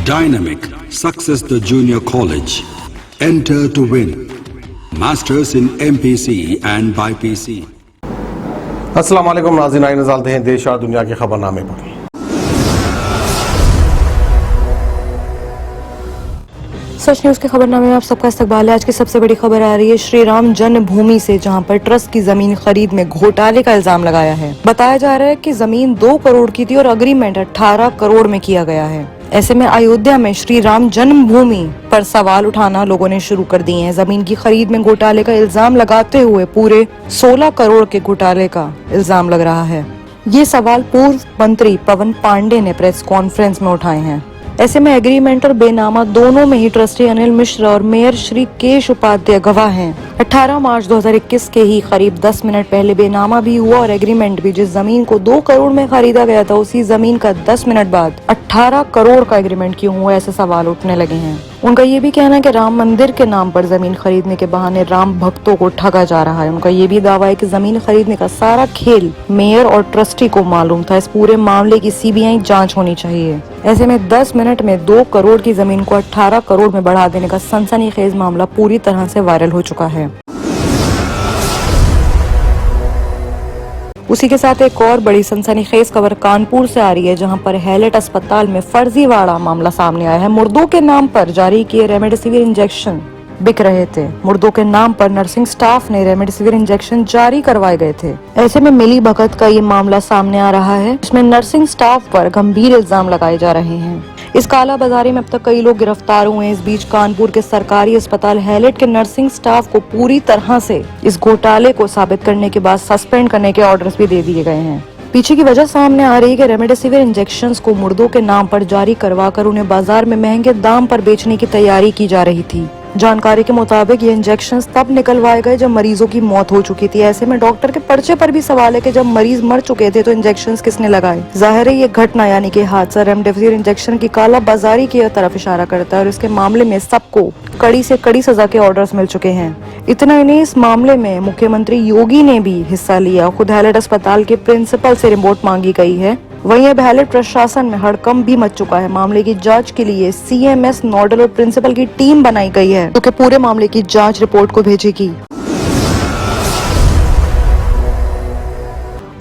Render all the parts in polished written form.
Dynamic Success the Junior College. Enter to win. Masters in MPC and BPC. अस्सलाम वालेकुम नाज़रीन, आइए नज़र डालते हैं देश और दुनिया के खबरनामे पर। सच न्यूज के खबरनामे में आप सबका इस्तकबाल है। आज की सबसे बड़ी खबर आ रही है श्री राम जन्मभूमि से, जहां पर ट्रस्ट की जमीन खरीद में घोटाले का इल्जाम लगाया है। बताया जा रहा है कि जमीन 2 करोड़ की थी और अग्रीमेंट 18 करोड़ में किया गया है। ऐसे में अयोध्या में श्री राम जन्मभूमि पर सवाल उठाना लोगों ने शुरू कर दिए हैं। जमीन की खरीद में घोटाले का इल्जाम लगाते हुए पूरे 16 करोड़ के घोटाले का इल्जाम लग रहा है। ये सवाल पूर्व मंत्री पवन पांडे ने प्रेस कॉन्फ्रेंस में उठाए हैं। ऐसे में एग्रीमेंट और बेनामा दोनों में ही ट्रस्टी अनिल मिश्र और मेयर श्री केश उपाध्याय गवाह हैं। 18 मार्च 2021 के ही करीब 10 मिनट पहले बेनामा भी हुआ और एग्रीमेंट भी। जिस जमीन को 2 करोड़ में खरीदा गया था, उसी जमीन का 10 मिनट बाद 18 करोड़ का एग्रीमेंट क्यों हुआ, ऐसे सवाल उठने लगे हैं। उनका ये भी कहना है कि राम मंदिर के नाम पर जमीन खरीदने के बहाने राम भक्तों को ठगा जा रहा है। उनका ये भी दावा है कि जमीन खरीदने का सारा खेल मेयर और ट्रस्टी को मालूम था। इस पूरे मामले की सीबीआई जांच होनी चाहिए। ऐसे में 10 मिनट में 2 करोड़ की जमीन को 18 करोड़ में बढ़ा देने का सनसनीखेज मामला पूरी तरह से वायरल हो चुका है। उसी के साथ एक और बड़ी सनसनीखेज खबर कानपुर से आ रही है, जहां पर हैलेट अस्पताल में फर्जीवाड़ा मामला सामने आया है। मुर्दों के नाम पर जारी किए रेमडेसिविर इंजेक्शन बिक रहे थे। मुर्दों के नाम पर नर्सिंग स्टाफ ने रेमडेसिविर इंजेक्शन जारी करवाए गए थे। ऐसे में मिली भगत का ये मामला सामने आ रहा है, इसमें नर्सिंग स्टाफ पर गंभीर इल्जाम लगाए जा रहे हैं। इस कालाबाजारी में अब तक कई लोग गिरफ्तार हुए हैं। इस बीच कानपुर के सरकारी अस्पताल हैलेट के नर्सिंग स्टाफ को पूरी तरह से इस घोटाले को साबित करने के बाद सस्पेंड करने के ऑर्डर्स भी दे दिए गए हैं। पीछे की वजह सामने आ रही है कि रेमडेसिविर इंजेक्शंस को मुर्दों के नाम पर जारी करवाकर उन्हें बाजार में महंगे दाम पर बेचने की तैयारी की जा रही थी। जानकारी के मुताबिक ये इंजेक्शंस तब निकलवाए गए जब मरीजों की मौत हो चुकी थी। ऐसे में डॉक्टर के पर्चे पर भी सवाल है कि जब मरीज मर चुके थे तो इंजेक्शंस किसने लगाए। जाहिर है ये घटना यानी कि हादसा रेमडेसिविर इंजेक्शन की काला बाजारी की तरफ इशारा करता है और इसके मामले में सबको कड़ी से कड़ी सजा के ऑर्डर्स मिल चुके हैं। इतना ही नहीं, इस मामले में मुख्यमंत्री योगी ने भी हिस्सा लिया। खुद हैलेट अस्पताल के प्रिंसिपल से रिपोर्ट मांगी गई है। वहीं अब हैलेट प्रशासन में हड़कंप भी मच चुका है। मामले की जांच के लिए सीएमएस नोडल और प्रिंसिपल की टीम बनाई गई है, जो कि पूरे मामले की जांच रिपोर्ट को भेजेगी।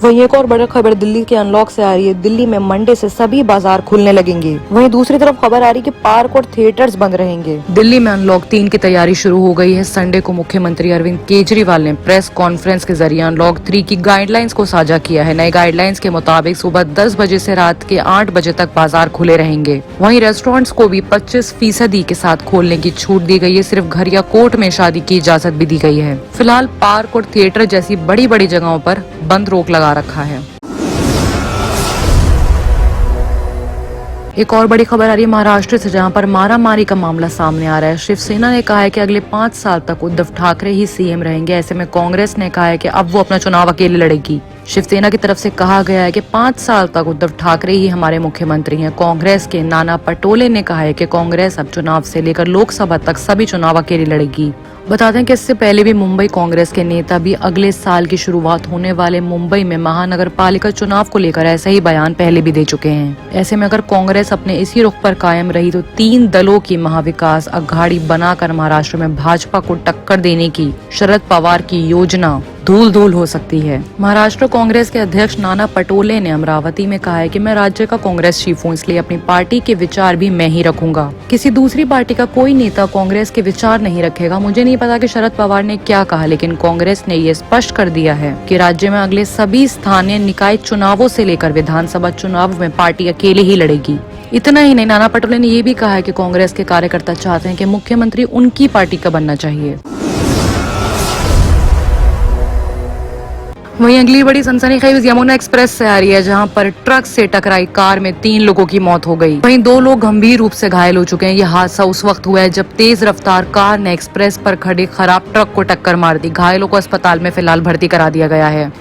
वहीं एक और बड़ी खबर दिल्ली के अनलॉक से आ रही है। दिल्ली में मंडे से सभी बाजार खुलने लगेंगे। वहीं दूसरी तरफ खबर आ रही है कि पार्क और थिएटर्स बंद रहेंगे। दिल्ली में अनलॉक 3 की तैयारी शुरू हो गई है। संडे को मुख्यमंत्री अरविंद केजरीवाल ने प्रेस कॉन्फ्रेंस के जरिए अनलॉक 3 की गाइडलाइंस को साझा किया है। नए गाइडलाइंस के मुताबिक सुबह 10 बजे से रात के 8 बजे तक बाजार खुले रहेंगे। वहीं रेस्टोरेंट्स को भी 25% के साथ खोलने की छूट दी गई है। सिर्फ घर या कोर्ट में शादी की इजाजत भी दी गई है। फिलहाल पार्क और थिएटर जैसी बड़ी बड़ी जगहों पर बंद रोक लगा रखा है। एक और बड़ी खबर आ रही है महाराष्ट्र से, जहां पर मारामारी का मामला सामने आ रहा है। शिवसेना ने कहा है कि अगले 5 साल तक उद्धव ठाकरे ही सीएम रहेंगे। ऐसे में कांग्रेस ने कहा है कि अब वो अपना चुनाव अकेले लड़ेगी। शिवसेना की तरफ से कहा गया है कि 5 साल तक उद्धव ठाकरे ही हमारे मुख्यमंत्री हैं। कांग्रेस के नाना पटोले ने कहा है कि कांग्रेस अब चुनाव से लेकर लोकसभा तक सभी चुनाव अकेले लड़ेगी। बता दें कि इससे पहले भी मुंबई कांग्रेस के नेता भी अगले साल की शुरुआत होने वाले मुंबई में महानगर पालिका चुनाव को लेकर ऐसा ही बयान पहले भी दे चुके हैं। ऐसे में अगर कांग्रेस अपने इसी रुख पर कायम रही तो 3 दलों की महाविकास अघाड़ी बनाकर महाराष्ट्र में भाजपा को टक्कर देने की शरद पवार की योजना धूल धूल हो सकती है। महाराष्ट्र कांग्रेस के अध्यक्ष नाना पटोले ने अमरावती में कहा है कि मैं राज्य का कांग्रेस चीफ हूँ, इसलिए अपनी पार्टी के विचार भी मैं ही रखूंगा। किसी दूसरी पार्टी का कोई नेता कांग्रेस के विचार नहीं रखेगा। मुझे नहीं पता कि शरद पवार ने क्या कहा, लेकिन कांग्रेस ने ये स्पष्ट कर दिया है कि राज्य में अगले सभी स्थानीय निकाय चुनावों से लेकर विधानसभा चुनाव में पार्टी अकेले ही लड़ेगी। इतना ही नहीं, नाना पटोले ने ये भी कहा है कि कांग्रेस के कार्यकर्ता चाहते हैं कि मुख्यमंत्री उनकी पार्टी का बनना चाहिए। वहीं अगली बड़ी सनसनीखेज यमुना एक्सप्रेस से आ रही है, जहां पर ट्रक से टकराई कार में 3 लोगों की मौत हो गई। वहीं 2 लोग गंभीर रूप से घायल हो चुके हैं। यह हादसा उस वक्त हुआ है जब तेज रफ्तार कार ने एक्सप्रेस पर खड़े खराब ट्रक को टक्कर मार दी। घायलों को अस्पताल में फिलहाल भर्ती करा दिया गया है।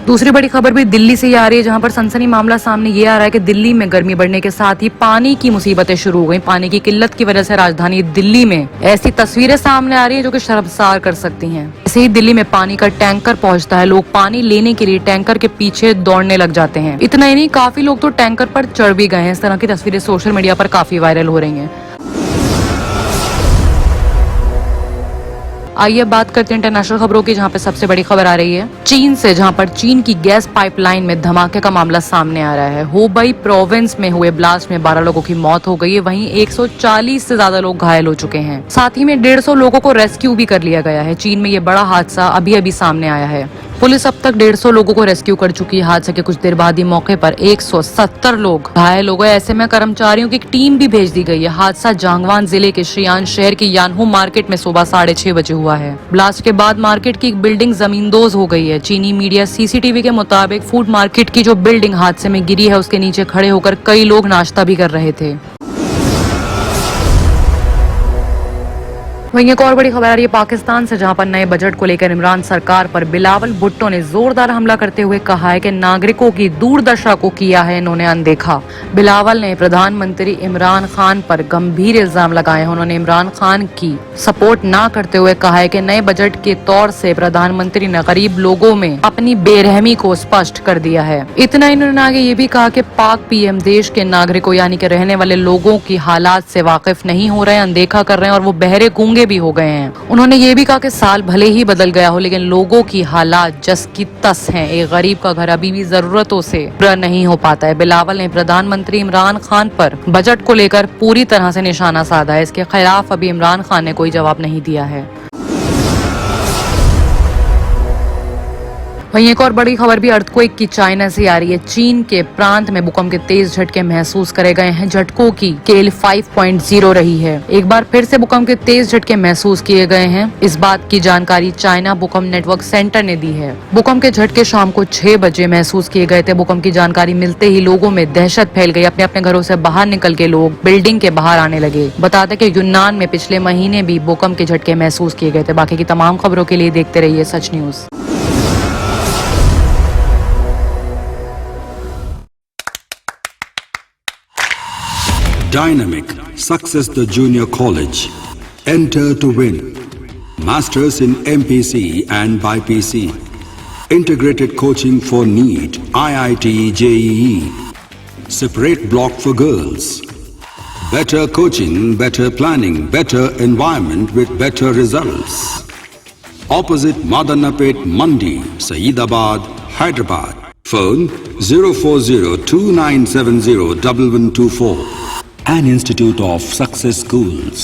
दूसरी बड़ी खबर भी दिल्ली से ही आ रही है, जहां पर सनसनी मामला सामने ये आ रहा है कि दिल्ली में गर्मी बढ़ने के साथ ही पानी की मुसीबतें शुरू हो गई। पानी की किल्लत की वजह से राजधानी दिल्ली में ऐसी तस्वीरें सामने आ रही है जो कि शर्मसार कर सकती हैं। ऐसे ही दिल्ली में पानी का टैंकर पहुंचता है, लोग पानी लेने के लिए टैंकर के पीछे दौड़ने लग जाते हैं। इतना ही नहीं, काफी लोग तो टैंकर पर चढ़ भी गए हैं। इस तरह की तस्वीरें सोशल मीडिया पर काफी वायरल हो रही हैं। आइए बात करते हैं इंटरनेशनल खबरों की, जहां पे सबसे बड़ी खबर आ रही है चीन से, जहां पर चीन की गैस पाइपलाइन में धमाके का मामला सामने आ रहा है। हुबेई प्रोविंस में हुए ब्लास्ट में 12 लोगों की मौत हो गई है, वहीं 140 से ज्यादा लोग घायल हो चुके हैं। साथ ही में 150 लोगों को रेस्क्यू भी कर लिया गया है। चीन में ये बड़ा हादसा अभी अभी सामने आया है। पुलिस अब तक 150 लोगों को रेस्क्यू कर चुकी है। हादसे के कुछ देर बाद ही मौके पर 170 लोग घायल हो गए। ऐसे में कर्मचारियों की एक टीम भी भेज दी गई है। हादसा जांगवान जिले के श्रियान शहर के यानहू मार्केट में सुबह 6:30 बजे हुआ है। ब्लास्ट के बाद मार्केट की एक बिल्डिंग जमींदोज हो गई है। चीनी मीडिया सीसीटीवी के मुताबिक फूड मार्केट की जो बिल्डिंग हादसे में गिरी है उसके नीचे खड़े होकर कई लोग नाश्ता भी कर रहे थे। वहीं एक और बड़ी खबर आ रही है पाकिस्तान से, जहां पर नए बजट को लेकर इमरान सरकार पर बिलावल भुट्टो ने जोरदार हमला करते हुए कहा है कि नागरिकों की दुर्दशा को किया है इन्होंने अनदेखा। बिलावल ने प्रधानमंत्री इमरान खान पर गंभीर इल्जाम लगाए हैं। उन्होंने इमरान खान की सपोर्ट न करते हुए कहा है कि नए बजट के तौर से प्रधानमंत्री ने गरीब लोगों में अपनी बेरहमी को स्पष्ट कर दिया है। इतना ही उन्होंने आगे ये भी कहा कि पाक पीएम देश के नागरिकों यानी कि रहने वाले लोगों की हालात से वाकिफ नहीं हो रहे हैं, अनदेखा कर रहे हैं और वो बहरे गूंगे भी हो गए हैं। उन्होंने ये भी कहा कि साल भले ही बदल गया हो लेकिन लोगों की हालात जस की तस हैं। एक गरीब का घर अभी भी जरूरतों से पूरा नहीं हो पाता है। बिलावल ने प्रधानमंत्री इमरान खान पर बजट को लेकर पूरी तरह से निशाना साधा है। इसके खिलाफ अभी इमरान खान ने कोई जवाब नहीं दिया है। वहीं एक और बड़ी खबर भी अर्थक्वेक की चाइना से आ रही है। चीन के प्रांत में भूकंप के तेज झटके महसूस करे गए हैं। झटकों की स्केल 5.0 रही है। एक बार फिर से भूकंप के तेज झटके महसूस किए गए हैं। इस बात की जानकारी चाइना भूकंप नेटवर्क सेंटर ने दी है। भूकंप के झटके शाम को 6 बजे महसूस किए गए थे। भूकंप की जानकारी मिलते ही लोगों में दहशत फैल गई। अपने अपने घरों से बाहर निकल के लोग बिल्डिंग के बाहर आने लगे। बता दें कि यूनान में पिछले महीने भी भूकंप के झटके महसूस किए गए थे। बाकी की तमाम खबरों के लिए देखते रहिए सच news. Dynamic Success the Junior College. Enter to win. Masters in MPC and BPC. Integrated coaching for NEET, IIT, JEE. Separate block for girls. Better coaching, better planning, better environment with better results. Opposite Madanapet Mandi, Saeedabad, Hyderabad. Phone 04029701124. An institute of success schools.